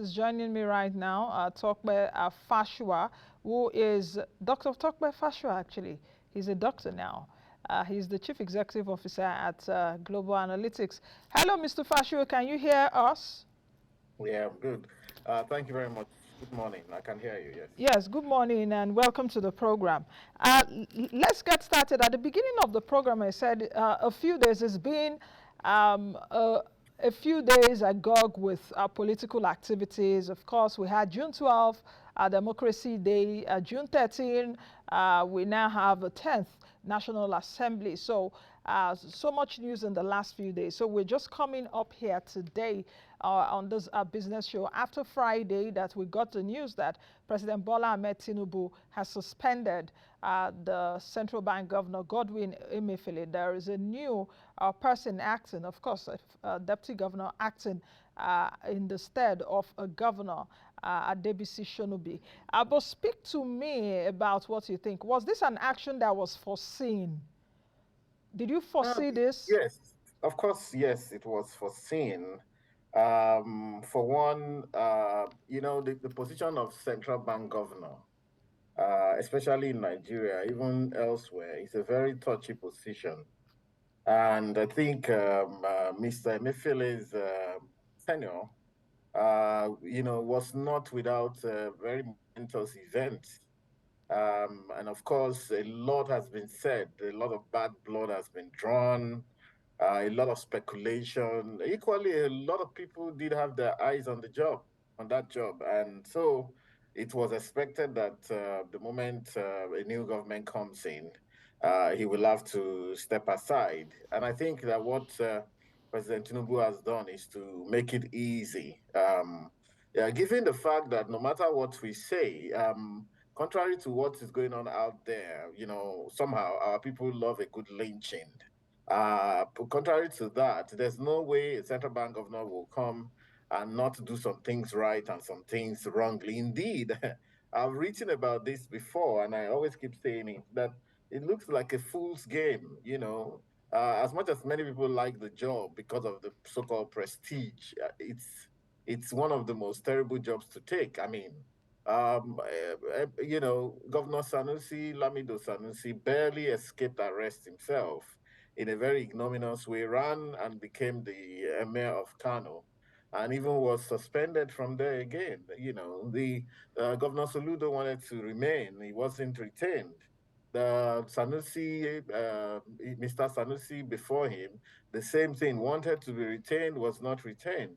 Is joining me right now, Tope Fasua, who is Dr. Tope Fasua, actually. He's a doctor now. He's the Chief Executive Officer at Global Analytics. Hello, Mr. Fasua, can you hear us? Yeah, I'm good. Thank you very much. Good morning. I can hear you, yes. Yes, good morning and welcome to the program. Let's get started. At the beginning of the program, I said a few days has been a few days agog with political activities. Of course, we had June 12th, Democracy Day, June 13, we now have a 10th National Assembly. So much news in the last few days. So we're just coming up here today on this business show after Friday that we got the news that President Bola Ahmed Tinubu has suspended the central bank governor Godwin Emefiele. There is a new person acting, of course, a deputy governor acting in the stead of a governor, Adebisi Shonubi. But speak to me about what you think. Was this an action that was foreseen? Did you foresee this? Yes, of course, yes, it was foreseen. For one, the position of central bank governor, especially in Nigeria, even elsewhere, is a very touchy position. And I think Mr. Emefiele's tenure, was not without very momentous events. And of course, a lot has been said, a lot of bad blood has been drawn, a lot of speculation. Equally, a lot of people did have their eyes on the job, on that job. And so it was expected that the moment a new government comes in, he will have to step aside. And I think that what President Tinubu has done is to make it easy. Yeah, given the fact that no matter what we say, contrary to what is going on out there, somehow our people love a good lynching. Contrary to that, there's no way a central bank governor will come and not do some things right and some things wrongly. Indeed, I've written about this before, and I always keep saying it that it looks like a fool's game. As much as many people like the job because of the so-called prestige, it's one of the most terrible jobs to take. I mean, Governor Sanusi, Lamido Sanusi, barely escaped arrest himself in a very ignominious way, ran and became the Emir of Kano, and even was suspended from there again. The Governor Soludo wanted to remain; he wasn't retained. The Sanusi, Mr. Sanusi before him, the same thing, wanted to be retained, was not retained.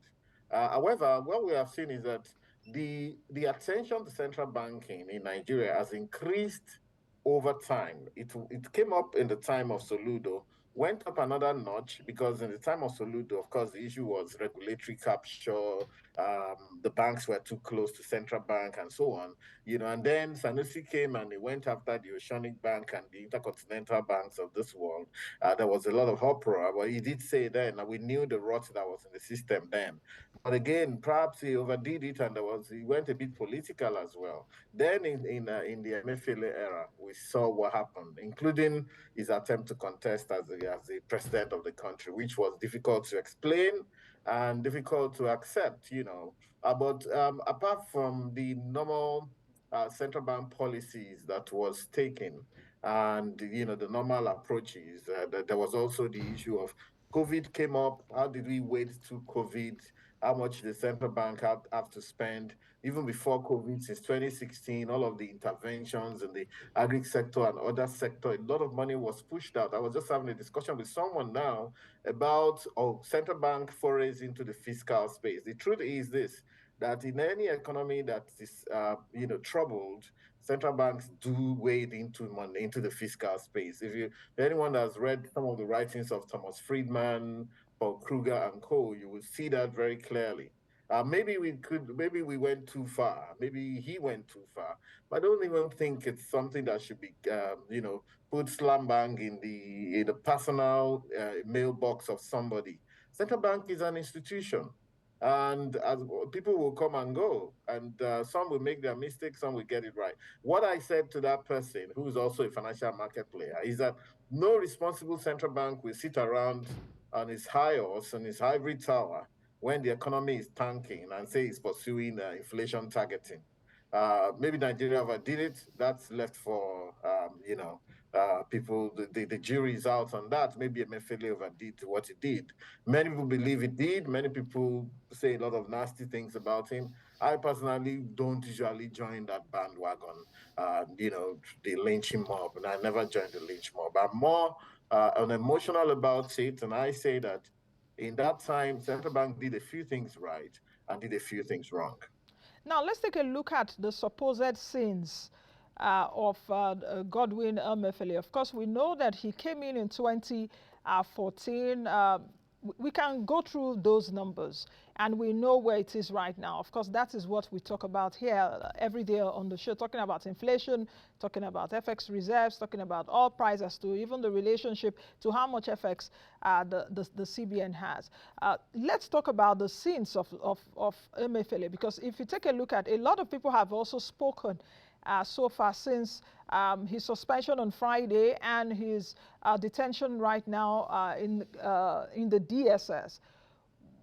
However, what we have seen is that the attention to central banking in Nigeria has increased over time. It came up in the time of Soludo, went up another notch because in the time of Soludo, of course, the issue was regulatory capture. The banks were too close to central bank and so on. And then Sanusi came and he went after the Oceanic Bank and the intercontinental banks of this world. There was a lot of uproar, but he did say then that we knew the rot that was in the system then. But again, perhaps he overdid it, and he went a bit political as well. Then in the Emefiele era, we saw what happened, including his attempt to contest as the president of the country, which was difficult to explain and difficult to accept. But apart from the normal central bank policies that was taken, and the normal approaches, there was also the issue of COVID came up. How did we wait through COVID? How much the central bank have to spend? Even before COVID, since 2016, all of the interventions in the agri sector and other sector, a lot of money was pushed out. I was just having a discussion with someone now about central bank forays into the fiscal space. The truth is this, that in any economy that is troubled, central banks do wade into money into the fiscal space. If anyone has read some of the writings of Thomas Friedman, Paul Kruger and co, you will see that very clearly. Maybe we went too far. Maybe he went too far. But I don't even think it's something that should be, put slam bang in the personal mailbox of somebody. Central bank is an institution, and as people will come and go, and some will make their mistakes, some will get it right. What I said to that person, who is also a financial market player, is that no responsible central bank will sit around on his high horse, on his ivory tower, when the economy is tanking and say it's pursuing inflation targeting. Maybe Nigeria overdid it. That's left for people. The jury is out on that. Maybe Emefiele overdid what he did. Many people believe he did. Many people say a lot of nasty things about him. I personally don't usually join that bandwagon. The lynching mob, and I never joined the lynch mob. I'm more emotional about it, and I say that in that time, central bank did a few things right and did a few things wrong. Now, let's take a look at the supposed sins of Godwin Emefiele. Of course, we know that he came in 2014. We can go through those numbers, and we know where it is right now. Of course, that is what we talk about here every day on the show, talking about inflation, talking about FX reserves, talking about oil prices, to even the relationship to how much FX the CBN has. Let's talk about the sins of Emefiele, because if you take a look at, a lot of people have also spoken so far since his suspension on Friday and his detention right now in the DSS.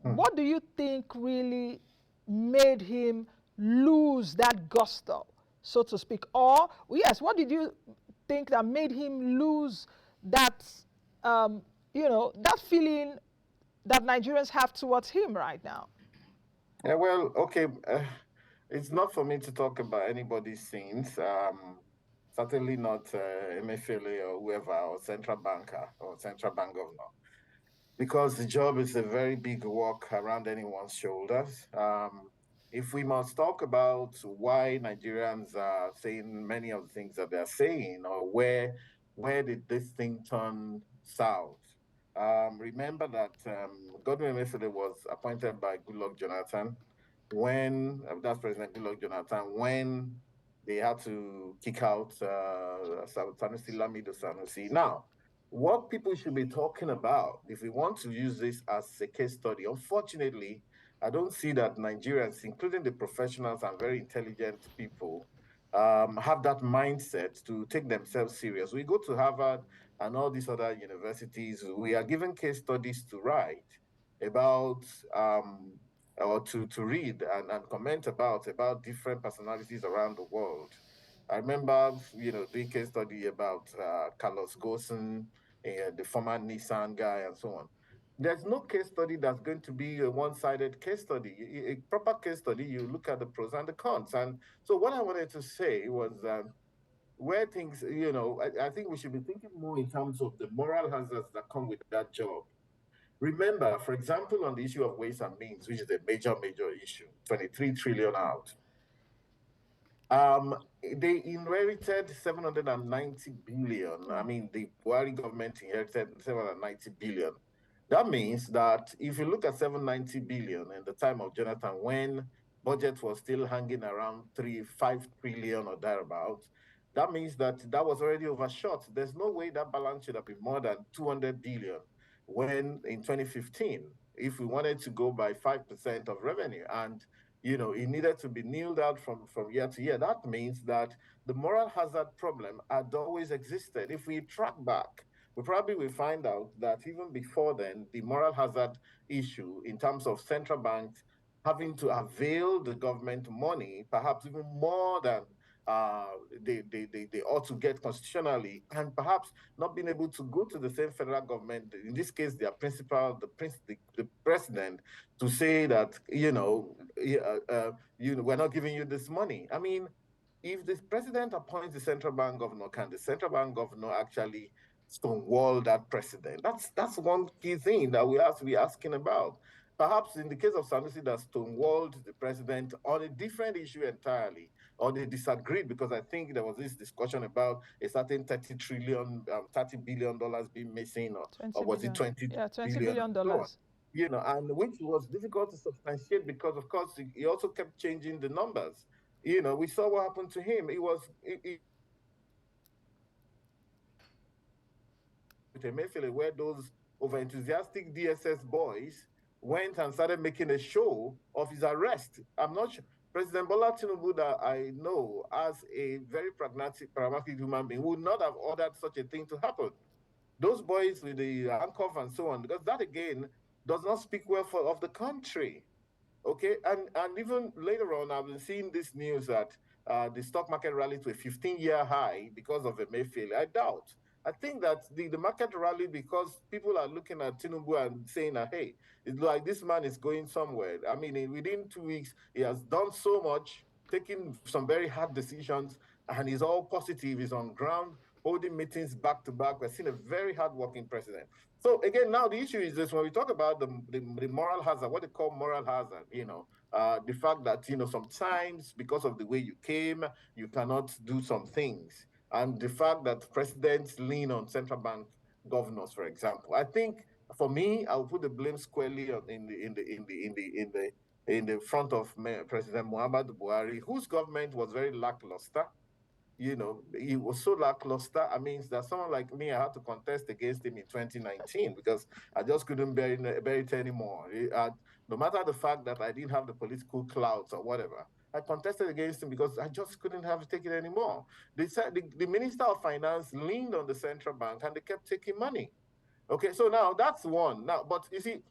What do you think really made him lose that gusto, so to speak? Or, yes, what did you think that made him lose that, that feeling that Nigerians have towards him right now? Yeah, well, okay. It's not for me to talk about anybody's sins. Certainly not Emefiele or whoever, or central banker or central bank governor, because the job is a very big work around anyone's shoulders. If we must talk about why Nigerians are saying many of the things that they're saying, or where did this thing turn south? Remember that Godwin Emefiele was appointed by Goodluck Jonathan when that's President Goodluck Jonathan, when they had to kick out Sanusi Lamido Sanusi. Now, what people should be talking about, if we want to use this as a case study, unfortunately, I don't see that Nigerians, including the professionals and very intelligent people, have that mindset to take themselves serious. We go to Harvard and all these other universities, we are given case studies to write about or to read and comment about different personalities around the world. I remember, doing case study about Carlos Ghosn, the former Nissan guy, and so on. There's no case study that's going to be a one-sided case study. A proper case study, you look at the pros and the cons. And so what I wanted to say was where things, I think we should be thinking more in terms of the moral hazards that come with that job. Remember, for example, on the issue of ways and means, which is a major, major issue, 23 trillion out. Um, they inherited 790 billion. I mean, the Buhari government inherited 790 billion. That means that if you look at 790 billion in the time of Jonathan, when budget was still hanging around 5 trillion or thereabouts, that means that was already overshot. There's no way that balance should have been more than 200 billion when in 2015, if we wanted to go by 5% of revenue. And it needed to be nilled out from year to year. That means that the moral hazard problem had always existed. If we track back, we probably will find out that even before then, the moral hazard issue in terms of central banks having to avail the government money, perhaps even more than uh, they ought to get constitutionally, and perhaps not being able to go to the same federal government, in this case, their principal, the president, to say that, we're not giving you this money. I mean, if the president appoints the central bank governor, can the central bank governor actually stonewall that president? That's one key thing that we have to be asking about. Perhaps in the case of Sanusi, that stonewalled the president on a different issue entirely, or they disagreed because I think there was this discussion about a certain 30 trillion, $30 billion being missing, or 20 was it billion. 20 Yeah, 20 billion billion and so on. dollars. And which was difficult to substantiate because, of course, he also kept changing the numbers. We saw what happened to him. With Emefiele, where those over-enthusiastic DSS boys went and started making a show of his arrest. I'm not sure. President Bola Tinubu, that I know as a very pragmatic human being, would not have ordered such a thing to happen. Those boys with the handcuff and so on, because that again does not speak well of the country. Okay, and even later on, I've been seeing this news that the stock market rallied to a 15-year high because of Emefiele. I doubt. I think that the market rallied because people are looking at Tinubu and saying that, hey, it's like this man is going somewhere. I mean, within 2 weeks, he has done so much, taking some very hard decisions, and he's all positive. He's on ground, holding meetings back to back. We're seeing a very hardworking president. So again, now the issue is this: when we talk about the moral hazard, what they call moral hazard, the fact that sometimes because of the way you came, you cannot do some things, and the fact that presidents lean on central bank governors, for example. I think for me, I'll put the blame squarely in the front of President Muhammadu Buhari, whose government was very lackluster. He was so lackluster. I mean, that someone like me, I had to contest against him in 2019 because I just couldn't bear it anymore. No matter the fact that I didn't have the political clouds or whatever, I contested against him because I just couldn't have to take it anymore. The Minister of Finance leaned on the central bank and they kept taking money. Okay, so now that's one. Now, but you see,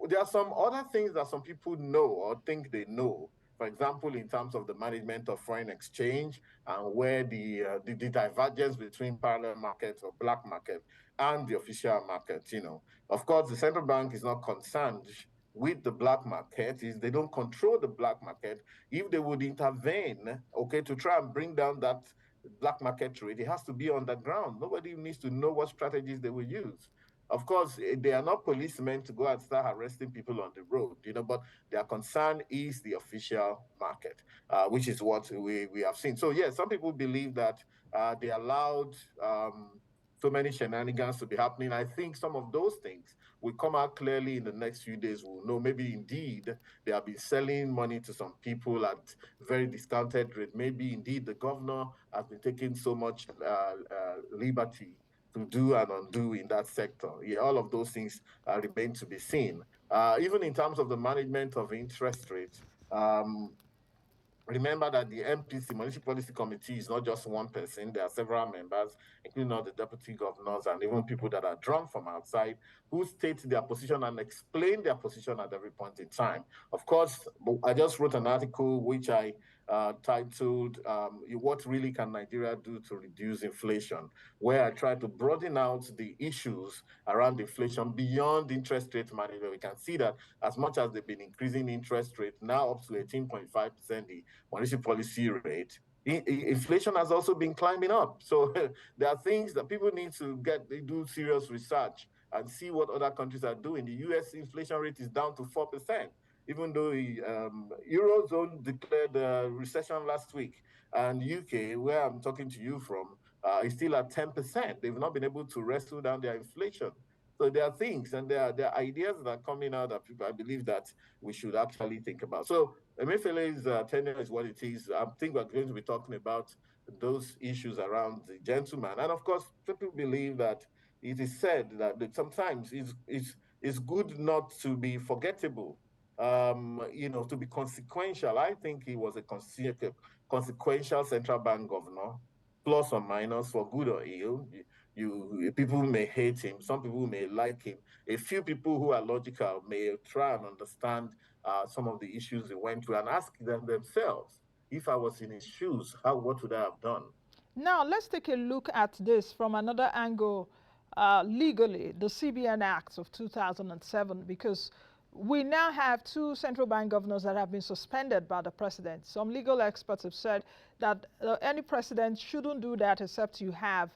there are some other things that some people know or think they know. For example, in terms of the management of foreign exchange and where the divergence between parallel markets or black market and the official market. Of course, the central bank is not concerned with the black market. Is they don't control the black market. If they would intervene, okay, to try and bring down that black market rate, it has to be on the ground. Nobody needs to know what strategies they will use. Of course, they are not policemen to go and start arresting people on the road, but their concern is the official market, which is what we have seen. So, yes, some people believe that they allowed so many shenanigans to be happening. I think some of those things will come out clearly in the next few days. We'll know maybe indeed they have been selling money to some people at very discounted rate. Maybe indeed the governor has been taking so much liberty to do and undo in that sector. Yeah, all of those things remain to be seen. Even in terms of the management of interest rates, remember that the MPC, Monetary Policy Committee, is not just one person. There are several members, including all the deputy governors and even people that are drawn from outside who state their position and explain their position at every point in time. Of course, I just wrote an article which I titled, What Really Can Nigeria Do to Reduce Inflation, where I try to broaden out the issues around inflation beyond interest rate management. We can see that as much as they've been increasing interest rate, now up to 18.5%, the monetary policy rate, inflation has also been climbing up. So there are things that people need to do serious research and see what other countries are doing. The US inflation rate is down to 4%, even though the Eurozone declared a recession last week. And UK, where I'm talking to you from, is still at 10%. They've not been able to wrestle down their inflation. So there are things and there are ideas that are coming out that people, I believe that we should actually think about. So Emefiele's tenure is what it is. I think we're going to be talking about those issues around the gentleman. And of course, people believe that it is said that sometimes it's good not to be forgettable, to be consequential. I think he was a consequential central bank governor, plus or minus, for good or ill. People may hate him, some people may like him. A few people who are logical may try and understand some of the issues they went through and ask themselves, if I was in his shoes, what would I have done? Now, let's take a look at this from another angle. Legally, the CBN Act of 2007, because we now have two central bank governors that have been suspended by the president. Some legal experts have said that any president shouldn't do that except you have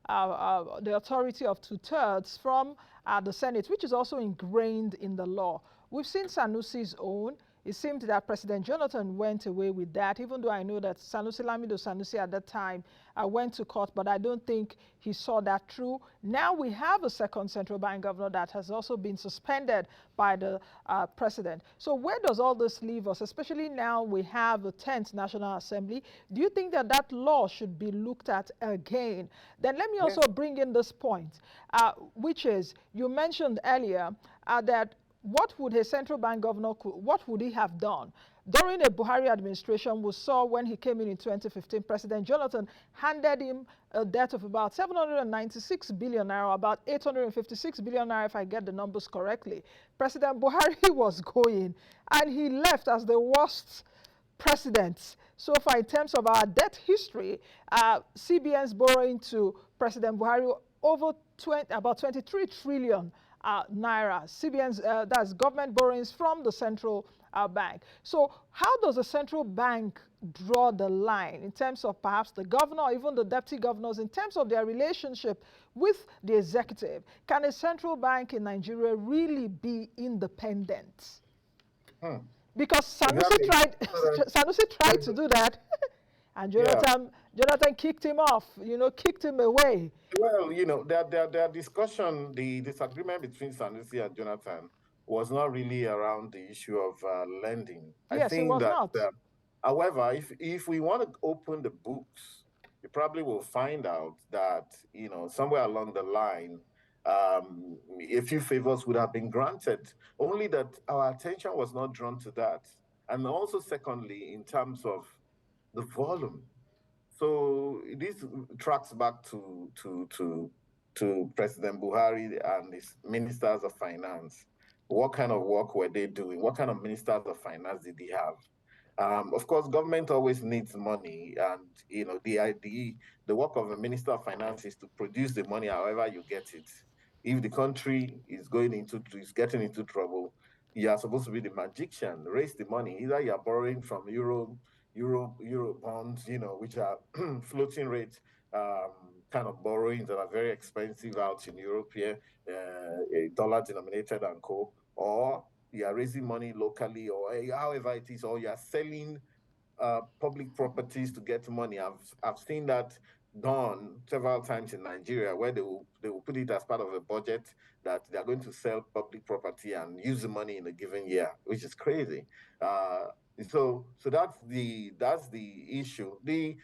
the authority of 2/3 from the Senate, which is also ingrained in the law. We've seen Sanusi's own. It seemed that President Jonathan went away with that, even though I know that Sanusi Lamido Sanusi at that time went to court, but I don't think he saw that through. Now we have a second central bank governor that has also been suspended by the president. So where does all this leave us, especially now we have the 10th National Assembly? Do you think that that law should be looked at again? Then let me also bring in this point, which is, you mentioned earlier that what would a central bank governor, what would he have done? During a Buhari administration, we saw when he came in 2015, President Jonathan handed him a debt of about 796 billion naira, about 856 billion naira, if I get the numbers correctly. President Buhari was going, and he left as the worst president so far in terms of our debt history. CBN's borrowing to President Buhari over about 23 trillion naira. CBN's, that's government borrowings from the central bank. So how does the central bank draw the line in terms of perhaps the governor or even the deputy governors in terms of their relationship with the executive? Can a central bank in Nigeria really be independent? Because Sanusi Exactly. tried, Uh, Sanusi tried to do that, and yeah. Jonathan kicked him off. Kicked him away. Well, their discussion, the disagreement between Sanusi and Jonathan was not really around the issue of lending. I Yes, it think was that, not. however, if we want to open the books, we probably will find out that, somewhere along the line, a few favors would have been granted, only that our attention was not drawn to that. And also, secondly, in terms of the volume. So this tracks back to President Buhari and his ministers of finance. What kind of work were they doing? What kind of ministers of finance did he have? Of course, government always needs money, and the work of a minister of finance is to produce the money however you get it. If the country is getting into trouble, you are supposed to be the magician, raise the money. Either you are borrowing from Euro bonds, which are floating rate kind of borrowings that are very expensive out in Europe here, dollar denominated and co, or you are raising money locally, or however it is, or you are selling public properties to get money. I've seen that done several times in Nigeria, where they will put it as part of a budget that they are going to sell public property and use the money in a given year, which is crazy. Uh, so that's the issue. The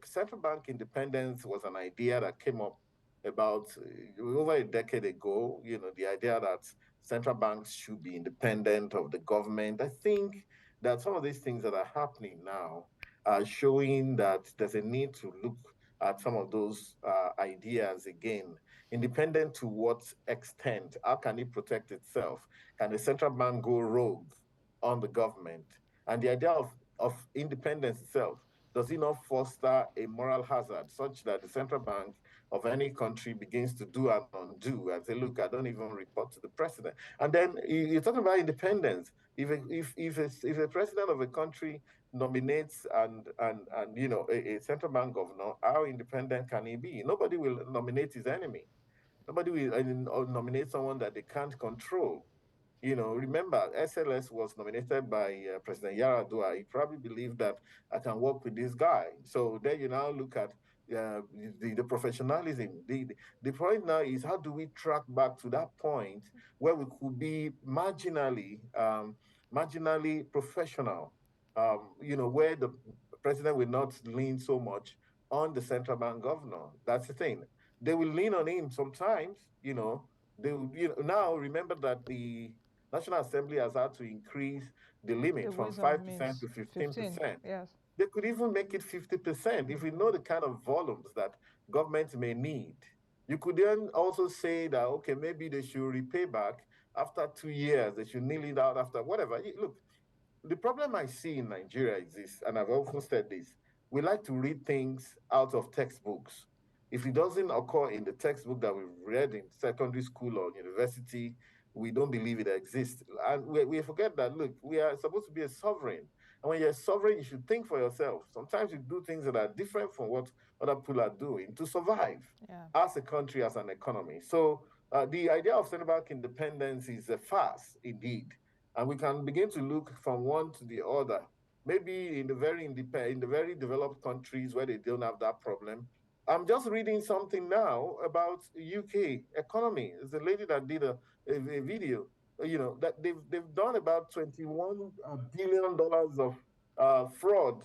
central bank independence was an idea that came up about over a decade ago. The idea that central banks should be independent of the government. I think that some of these things that are happening now are showing that there's a need to look at some of those ideas again. Independent to what extent? How can it protect itself? Can the central bank go rogue on the government? And the idea of independence itself, does it not foster a moral hazard such that the central bank of any country begins to do and undo and say, look, I don't even report to the president? And then you're talking about independence. If a president of a country nominates and a central bank governor, how independent can he be? Nobody will nominate his enemy. Nobody will nominate someone that they can't control. Remember, SLS was nominated by President Yaradua. He probably believed that I can work with this guy. So then you now look at the professionalism. The point now is, how do we track back to that point where we could be marginally professional? Where the president will not lean so much on the central bank governor. That's the thing. They will lean on him sometimes. Now remember that the National Assembly has had to increase the The limit from ways and 5% means. to 15. 15%. Yes. They could even make it 50% if we know the kind of volumes that government may need. You could then also say that, okay, maybe they should repay back after 2 years, they should nil it out after whatever. Look, the problem I see in Nigeria is this, and I've often said this: we like to read things out of textbooks. If it doesn't occur in the textbook that we've read in secondary school or university, we don't believe it exists. And we forget that, look, we are supposed to be a sovereign. And when you're a sovereign, you should think for yourself. Sometimes you do things that are different from what other people are doing to survive Yeah. as a country, as an economy. So the idea of central bank independence is a farce indeed, and we can begin to look from one to the other. Maybe in the very developed countries where they don't have that problem. I'm just reading something now about UK economy. There's a lady that did a video. That they've done about $21 billion of fraud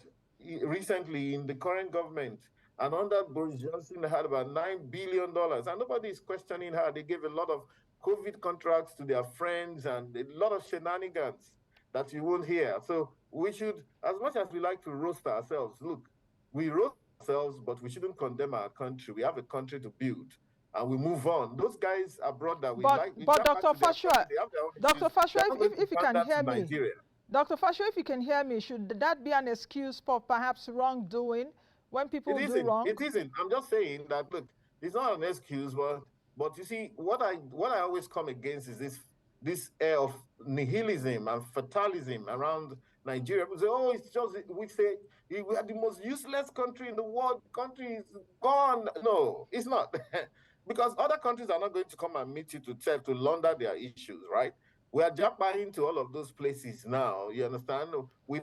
recently in the current government. And under Boris Johnson, they had about $9 billion, and nobody is questioning her. They gave a lot of COVID contracts to their friends and a lot of shenanigans. that you won't hear. So we should, as much as we like to roast ourselves, look, we roast ourselves, but we shouldn't condemn our country. We have a country to build, and we move on. Those guys abroad that we like, we But jump back Dr. to their country. Fasua, They have their own Dr. issues. Fasua, They're not going to if you bring can that hear to me, Nigeria. Dr. Fasua, if you can hear me, should that be an excuse for perhaps wrongdoing when people It do isn't. wrong? It isn't. I'm just saying that look, it's not an excuse, but you see, what I always come against is this air of nihilism and fatalism around Nigeria. We say, oh, it's just we say we are the most useless country in the world. The country is gone. No, it's not. Because other countries are not going to come and meet you to launder their issues, right? We are jumping to all of those places now. You understand? We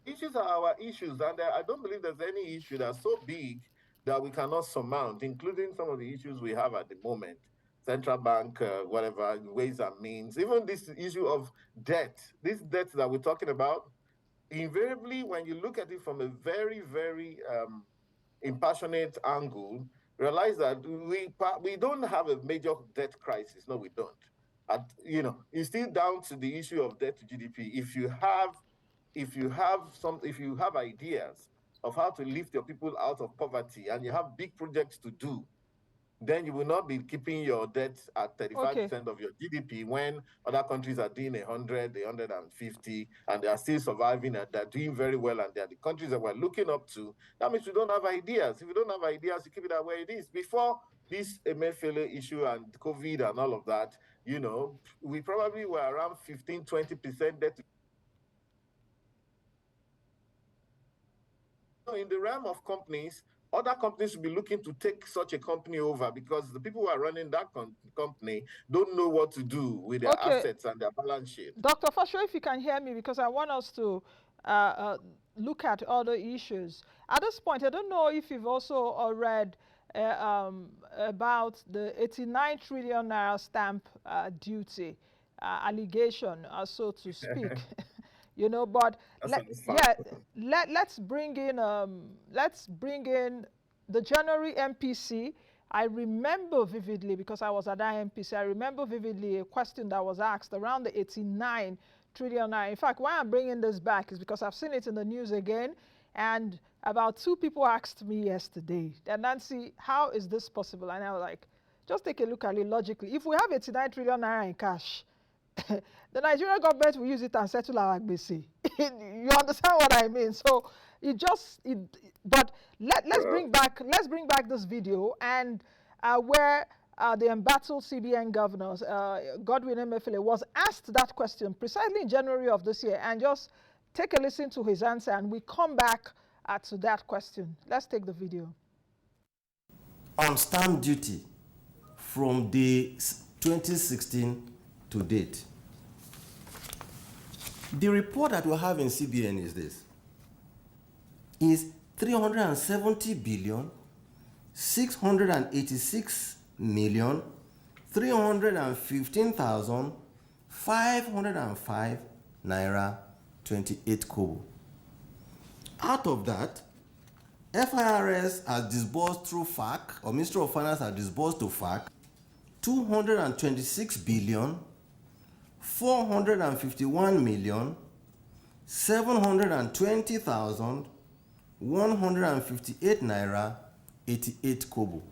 issues are our issues, and I don't believe there's any issue that's so big that we cannot surmount, including some of the issues we have at the moment. Central bank, whatever, ways and means, even this issue of debt, this debt that we're talking about, invariably, when you look at it from a very, very impassionate angle, realize that we don't have a major debt crisis. No, we don't. It's still down to the issue of debt to GDP. If you have ideas of how to lift your people out of poverty and you have big projects to do, then you will not be keeping your debt at Okay. 35% of your GDP when other countries are doing 100, 150, and they are still surviving and they're doing very well, and they're the countries that we're looking up to. That means we don't have ideas. If you don't have ideas, you keep it that way it is. Before this Emefiele issue and COVID and all of that, we probably were around 15, 20% debt. In the realm of companies, other companies will be looking to take such a company over because the people who are running that company don't know what to do with their Okay. assets and their balance sheet. Dr. Fasho, if you can hear me, because I want us to look at other issues. At this point, I don't know if you've also read about the 89 trillion naira stamp duty allegation, so to speak. But let's bring in the January MPC. I remember vividly, because I was at that MPC, I remember vividly a question that was asked around the 89 trillion naira. In fact, why I'm bringing this back is because I've seen it in the news again, and about 2 people asked me yesterday, and Nancy, how is this possible? And I was like, just take a look at it logically. If we have 89 trillion naira in cash, the Nigerian government will use it and settle our gbese. You understand what I mean? So but let's bring back this video and where the embattled CBN governor, Godwin Emefiele, was asked that question precisely in January of this year, and just take a listen to his answer, and we come back to that question. Let's take the video. On stamp duty from the 2016 to date. The report that we have in CBN is this. Is 370 billion 686 million 315,505 naira 28 kobo. Out of that, FIRS has disbursed through FAC, or Ministry of Finance has disbursed to FAC 226 billion 451 million 720,158 naira 88 kobo.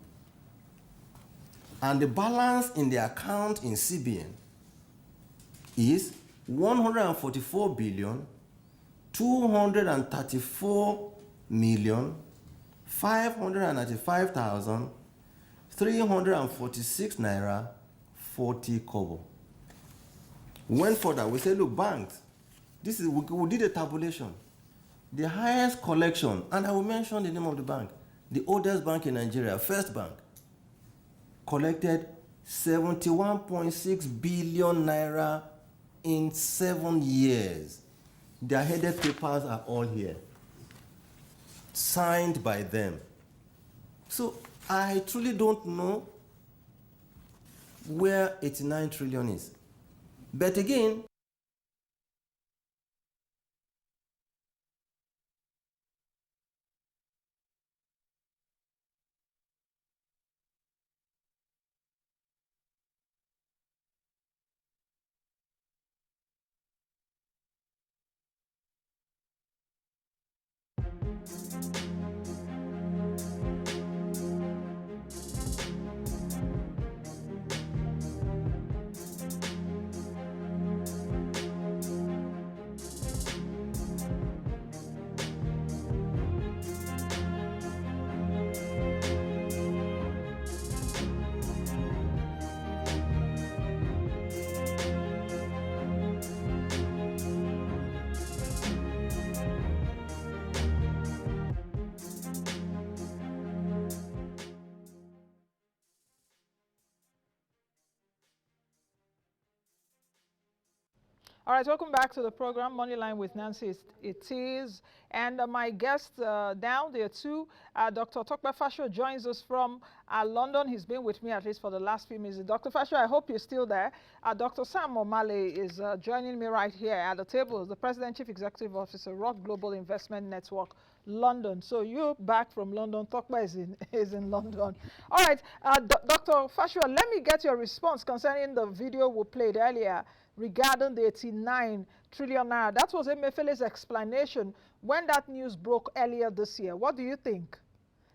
And the balance in the account in CBN is 144 billion 234 million 595,346 naira 40 kobo. Went further, we say, look, banks, we did a tabulation. The highest collection, and I will mention the name of the bank, the oldest bank in Nigeria, First Bank, collected 71.6 billion naira in 7 years. Their headed papers are all here, signed by them. So I truly don't know where 89 trillion is. But again, All right, welcome back to the program, Moneyline with Nancy. It is, and my guest down there too, Dr. Tope Fasua joins us from London. He's been with me at least for the last few minutes. Dr. Fasua, I hope you're still there. Dr. Sam Omale is joining me right here at the table, the President Chief Executive Officer, Rock Global Investment Network, London. So you're back from London. Tope is in London. All right, Dr. Fasua, let me get your response concerning the video we played earlier regarding the 89 trillion naira. That was Emefiele's explanation when that news broke earlier this year. What do you think?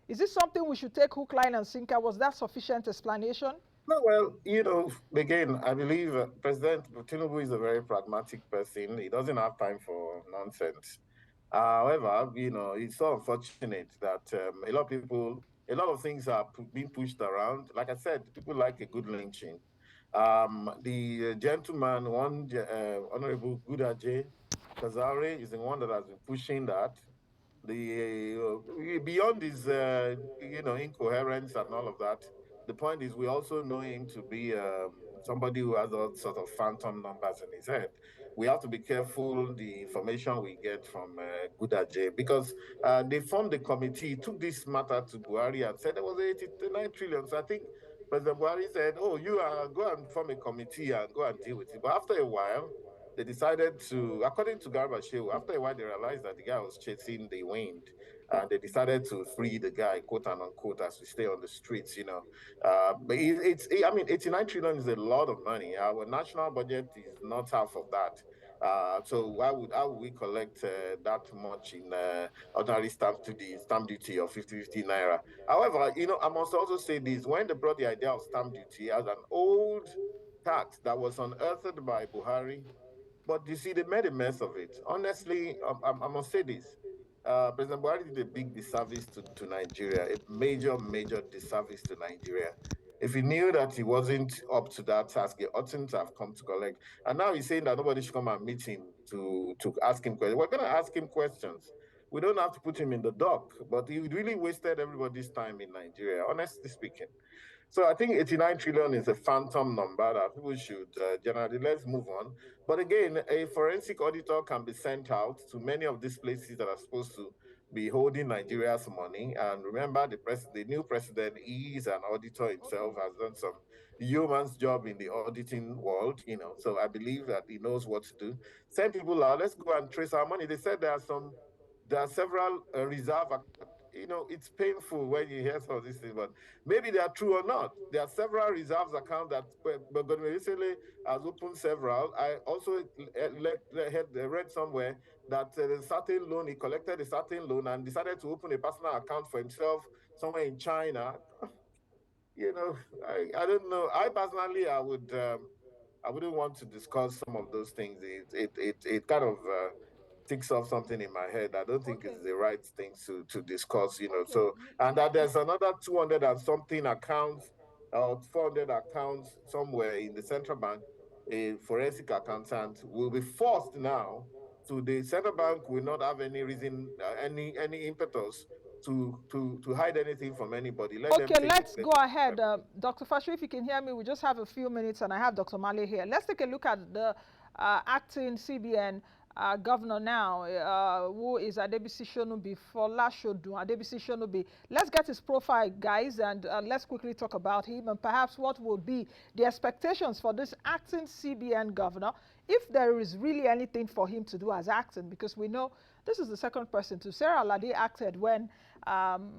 Is this something we should take hook, line, and sinker? Was that sufficient explanation? No, well, again, I believe President Tinubu is a very pragmatic person. He doesn't have time for nonsense. However, it's so unfortunate that a lot of people, a lot of things are being pushed around. Like I said, people like a good lynching. The gentleman, Honorable Gudaje Kazari, is the one that has been pushing that. Beyond his incoherence and all of that, the point is we also know him to be somebody who has all sort of phantom numbers in his head. We have to be careful the information we get from Gudaje, because they formed a committee, took this matter to Buhari and said there was 89 trillion. So I think President Buhari said, "Oh, you go and form a committee and go and deal with it." But after a while, they decided to, according to Garba Shehu, after a while they realized that the guy was chasing the wind, and they decided to free the guy, quote and unquote, as we stay on the streets. But I mean, 89 trillion is a lot of money. Our national budget is not half of that. So how would we collect that much in ordinary stamp duty of 50 naira? However, I must also say this: when they brought the idea of stamp duty as an old tax that was unearthed by Buhari, but you see, they made a mess of it. Honestly, I must say this. President Buhari did a big disservice to Nigeria, a major, major disservice to Nigeria. If he knew that he wasn't up to that task, he oughtn't to have come to collect. And now he's saying that nobody should come and meet him to ask him questions. We're going to ask him questions. We don't have to put him in the dock, but he really wasted everybody's time in Nigeria, honestly speaking. So I think 89 trillion is a phantom number that people should generally, let's move on. But again, a forensic auditor can be sent out to many of these places that are supposed to be holding Nigeria's money. And remember, the new president is an auditor himself, has done some yeoman's job in the auditing world. So I believe that he knows what to do. Send people out, let's go and trace our money. They said there are several reserve accounts. It's painful when you hear some of these things, but maybe they are true or not. There are several reserves accounts that recently has opened several. I also read somewhere that a certain loan, he collected a certain loan and decided to open a personal account for himself somewhere in China. I don't know. I personally, I wouldn't want to discuss some of those things. It kind of ticks off something in my head. I don't think Okay. it's the right thing to discuss. Okay. So, and that there's another 200 and something accounts, 400 accounts somewhere in the central bank. A forensic accountant will be forced now to, the central bank will not have any reason, any impetus to hide anything from anybody. Let them Okay, take let's it. go ahead. Dr. Fasua, if you can hear me, we just have a few minutes and I have Dr. Male here. Let's take a look at the acting CBN governor now, who is Adebisi Shonubi for Lashodu. Adebisi Shonubi. Let's get his profile, guys, and let's quickly talk about him and perhaps what will be the expectations for this acting CBN governor, if there is really anything for him to do as acting, because we know this is the second person to. Sarah Alade acted when Lamido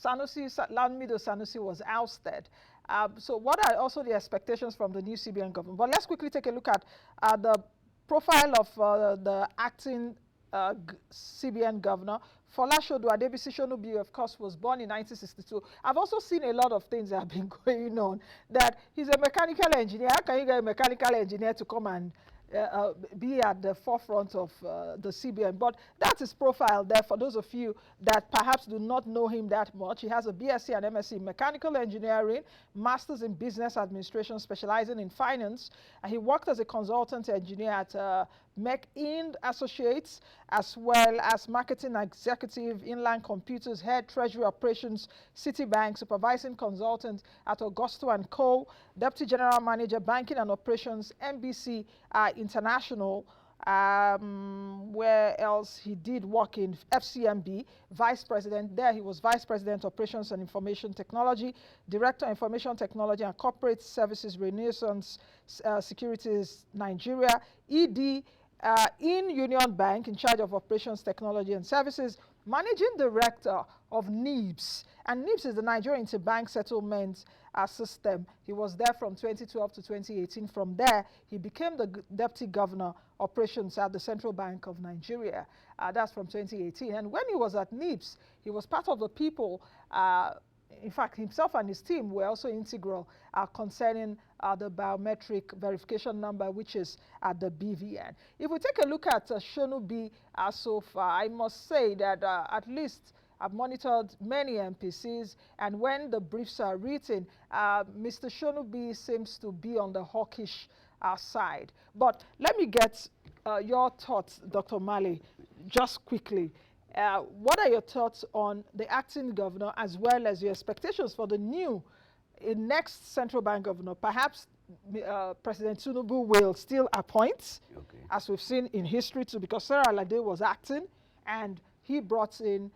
Sanusi was ousted. So what are also the expectations from the new CBN government? But let's quickly take a look at the profile of the acting CBN governor. Folashodu Adebisi Shonubi, of course, was born in 1962. I've also seen a lot of things that have been going on, that he's a mechanical engineer. How can you get a mechanical engineer to come and be at the forefront of the CBN? But that's his profile there for those of you that perhaps do not know him that much. He has a BSc and MSc in mechanical engineering, masters in business administration, specializing in finance. He worked as a consultant engineer at MEC Associates, as well as Marketing Executive, Inland Computers, Head Treasury Operations, Citibank, Supervising Consultant at Augusto & Co., Deputy General Manager, Banking and Operations, NBC International. Where else he did work in FCMB, Vice President. There he was Vice President, Operations and Information Technology, Director, Information Technology and Corporate Services, Renaissance Securities, Nigeria, ED in Union Bank, in charge of Operations Technology and Services, Managing Director of NIBS. And NIBS is the Nigerian Interbank Settlement System. He was there from 2012 to 2018. From there, he became the Deputy Governor Operations at the Central Bank of Nigeria. That's from 2018. And when he was at NIBS, he was part of the people, in fact, himself and his team were also integral concerning the biometric verification number, which is at the BVN. If we take a look at Shonubi so far, I must say that at least I've monitored many MPCs, and when the briefs are written, Mr. Shonubi seems to be on the hawkish side. But let me get your thoughts, Dr. Mali, just quickly. What are your thoughts on the acting governor, as well as your expectations for the new next central bank governor? Perhaps President Tinubu will still appoint, as we've seen in history too, because Sarah Alade was acting, and he brought in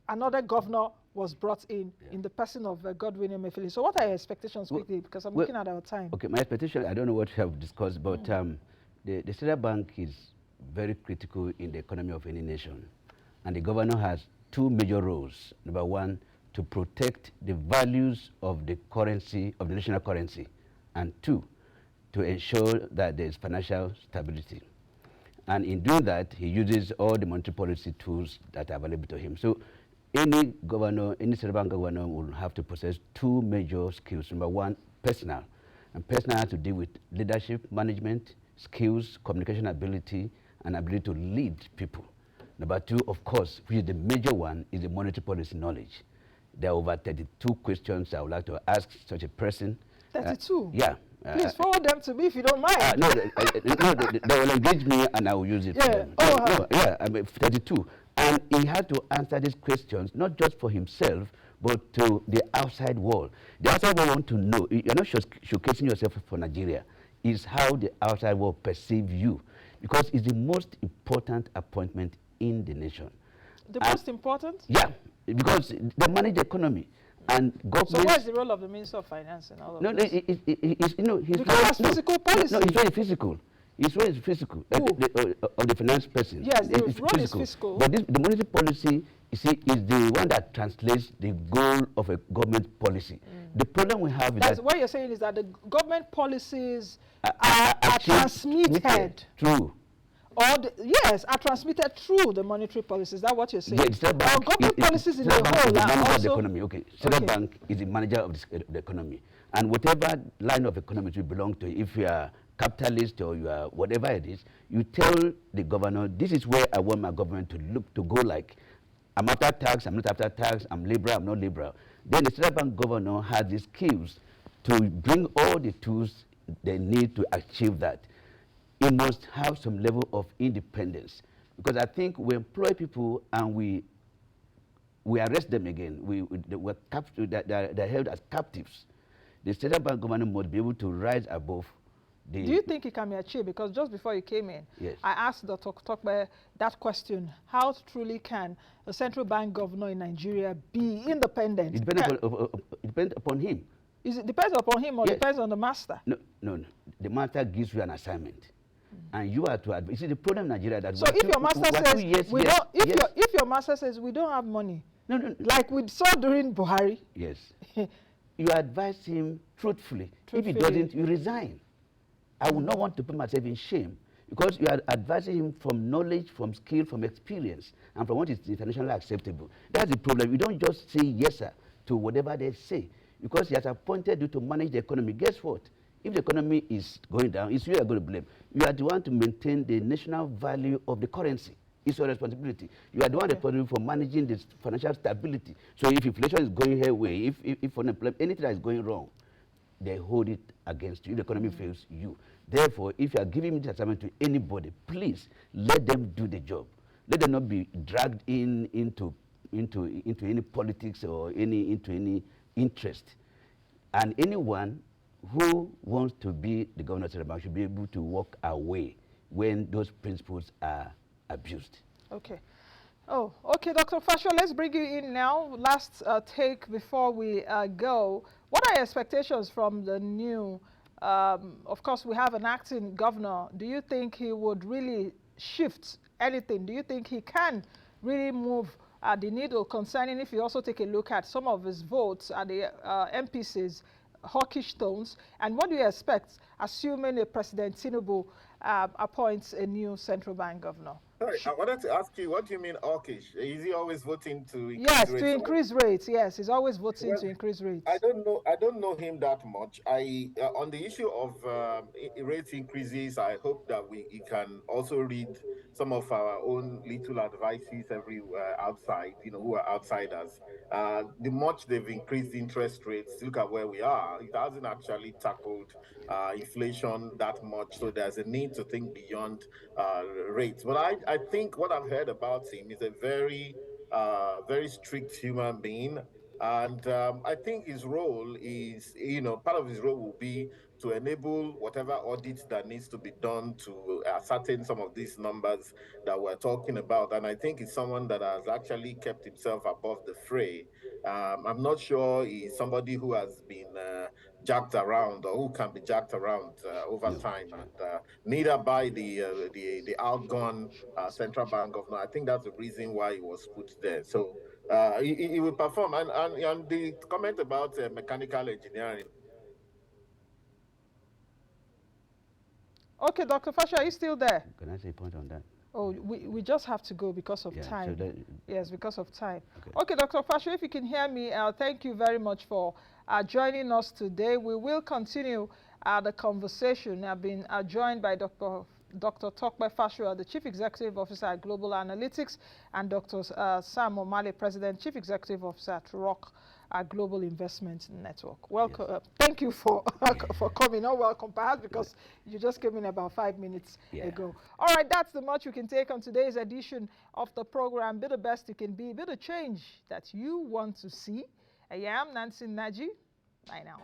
another governor was brought in the person of Godwin Emefiele. So what are your expectations quickly, because I'm looking at our time. Okay, my expectation, I don't know what you have discussed, but the central bank is very critical in the economy of any nation. And the governor has two major roles. Number one, to protect the values of the currency, of the national currency. And two, to ensure that there is financial stability. And in doing that, he uses all the monetary policy tools that are available to him. So any governor, any central bank governor will have to possess two major skills. Number one, personal. And personal has to deal with leadership, management, skills, communication ability, and ability to lead people. Number two, of course, which is the major one, is the monetary policy knowledge. There are over 32 questions I would like to ask such a person. 32? Yeah. Please forward them to me if you don't mind. No, they will engage me and I will use it. Yeah. I mean, 32. And he had to answer these questions, not just for himself, but to the outside world. The outside world want to know, you're not showcasing yourself for Nigeria, is how the outside world perceive you. Because it's the most important appointment in the nation. The most important? Yeah, because they manage the economy. And government. So where's the role of the Minister of Finance in all of this? He's because that's physical policy. No, he's very physical. His role is physical. Of the finance person. Yes, the role is fiscal. But the monetary policy, you see, is the one that translates the goal of a government policy. The problem we have is that what you're saying is that the government policies are transmitted. True. Or yes, are transmitted through the monetary policies. Is that what you're saying? Yeah, or government policies in the whole are the manager also of the economy. Okay, central bank is the manager of the economy, and whatever line of economy you belong to, if you are capitalist or you are whatever it is, you tell the governor, this is where I want my government to go. Like, I'm after tax, I'm not after tax, I'm liberal, I'm not liberal. Then the central bank governor has the skills to bring all the tools they need to achieve that. He must have some level of independence, because I think we employ people and we arrest them again. They're held as captives. The central bank governor must be able to rise above. Do you think it can be achieved? Because just before you came in, yes, I asked Dr. Tope that question: how truly can a central bank governor in Nigeria be independent? It depends upon him. Is it depends upon him or yes, depends on the master? No. The master gives you an assignment. And you are to advise. You see, the problem in Nigeria that so if your master says we don't, if your master says we don't have money, like we saw during Buhari, yes, you advise him truthfully. If he doesn't, you resign. I would not want to put myself in shame, because you are advising him from knowledge, from skill, from experience, and from what is internationally acceptable. That's the problem. You don't just say yes, sir, to whatever they say, because he has appointed you to manage the economy. Guess what? If the economy is going down, it's you are going to blame. You are the one to maintain the national value of the currency. It's your responsibility. You are the one responsible for managing this financial stability. So if inflation is going her way, if unemployment, anything that is going wrong, they hold it against you. If the economy fails, you. Therefore, if you are giving this assignment to anybody, please let them do the job. Let them not be dragged into any politics or into any interest. And anyone who wants to be the governor of the bank should be able to walk away when those principles are abused. Okay. Oh, okay, Dr. Fasua, let's bring you in now. Last take before we go. What are your expectations from the new, of course, we have an acting governor. Do you think he would really shift anything? Do you think he can really move the needle concerning, if you also take a look at some of his votes at the MPCs, hawkish tones? And what do you expect, assuming a President Tinubu appoints a new central bank governor? Sorry, I wanted to ask you, what do you mean hawkish? Is he always voting to increase yes, rates? to increase rates. Yes, he's always voting to increase rates. I don't know him that much. On the issue of rate increases, I hope that he can also read some of our own little advices everywhere outside, who are outsiders. The much they've increased interest rates, look at where we are. It hasn't actually tackled inflation that much. So there's a need to think beyond rates. But I think what I've heard about him is a very, very strict human being. And I think his role is, part of his role will be to enable whatever audit that needs to be done to ascertain some of these numbers that we're talking about. And I think he's someone that has actually kept himself above the fray. I'm not sure he's somebody who has been jacked around or who can be jacked around over time, and neither by the outgone central bank governor. I think that's the reason why he was put there. So he will perform. And the comment about mechanical engineering. Okay, Dr. Fasua, are you still there? Can I say a point on that? Oh, we just have to go because of time. So yes, because of time. Okay, Dr. Fasua, if you can hear me, thank you very much for joining us today. We will continue the conversation. I've been joined by Dr. Tope Fasua, the Chief Executive Officer at Global Analytics, and Dr. Sam Omale, President, Chief Executive Officer at Rock Global Investment Network. Welcome. Yes. Thank you for coming. Oh, welcome, perhaps because you just came in about 5 minutes ago. All right, that's the much you can take on today's edition of the program. Be the best you can be. Be the change that you want to see. I am Nancy Naji. Bye now.